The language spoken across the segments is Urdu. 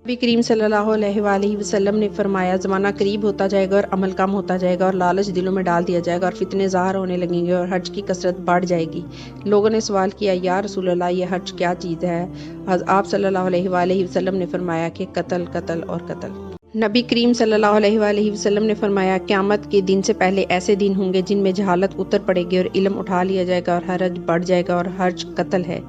نبی کریم صلی اللہ علیہ وآلہ وسلم نے فرمایا زمانہ قریب ہوتا جائے گا اور عمل کم ہوتا جائے گا اور لالچ دلوں میں ڈال دیا جائے گا اور فتنے ظاہر ہونے لگیں گے اور حج کی کثرت بڑھ جائے گی۔ لوگوں نے سوال کیا یا رسول اللہ یہ حج کیا چیز ہے؟ آپ صلی اللہ علیہ وآلہ وسلم نے فرمایا کہ قتل قتل اور قتل۔ نبی کریم صلی اللہ علیہ وآلہ وسلم نے فرمایا قیامت کے دن سے پہلے ایسے دن ہوں گے جن میں جہالت اتر پڑے گی اور علم اٹھا لیا جائے گا اور حرج بڑھ جائے گا اور حج قتل ہے۔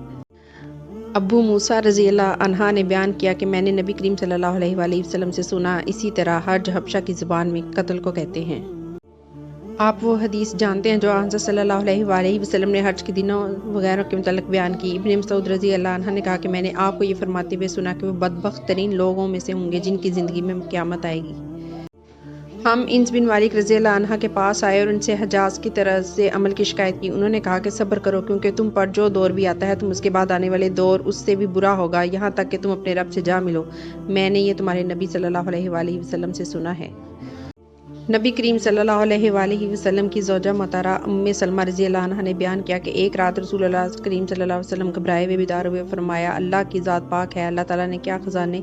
ابو موسیٰ رضی اللہ عنہ نے بیان کیا کہ میں نے نبی کریم صلی اللہ علیہ وآلہ وسلم سے سنا اسی طرح حج حبشہ کی زبان میں قتل کو کہتے ہیں۔ آپ وہ حدیث جانتے ہیں جو حضرت صلی اللہ علیہ وآلہ وسلم نے حج کے دنوں وغیرہ کے متعلق بیان کی۔ ابن مسعود رضی اللہ عنہ نے کہا کہ میں نے آپ کو یہ فرماتے ہوئے سنا کہ وہ بدبخت ترین لوگوں میں سے ہوں گے جن کی زندگی میں قیامت آئے گی۔ ہم انس بن مالک رضی اللہ عنہ کے پاس آئے اور ان سے حجاز کی طرز سے عمل کی شکایت کی۔ انہوں نے کہا کہ صبر کرو کیونکہ تم پر جو دور بھی آتا ہے تم اس کے بعد آنے والے دور اس سے بھی برا ہوگا یہاں تک کہ تم اپنے رب سے جا ملو۔ میں نے یہ تمہارے نبی صلی اللہ علیہ وآلہ وسلم سے سنا ہے۔ نبی کریم صلی اللہ علیہ وآلہ وسلم کی زوجہ محترمہ ام سلمہ رضی اللہ عنہا نے بیان کیا کہ ایک رات رسول اللہ کریم صلی اللہ علیہ وسلم گھبرائے ہوئے بیدار ہوئے فرمایا اللہ کی ذات پاک ہے، اللہ تعالیٰ نے کیا خزانے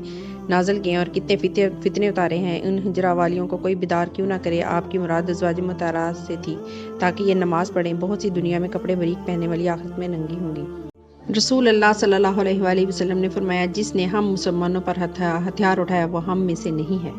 نازل کیے ہیں اور کتنے فتنے اتارے ہیں، ان ہجرہ والیوں کو کوئی بیدار کیوں نہ کرے۔ آپ کی مراد ازواج مطہرات سے تھی تاکہ یہ نماز پڑھیں، بہت سی دنیا میں کپڑے باریک پہننے والی آخرت میں ننگی ہوں گی۔ رسول اللہ صلی اللہ علیہ وآلہ وسلم نے فرمایا جس نے ہم مسلمانوں پر ہتھیار اٹھایا وہ ہم میں سے نہیں ہے۔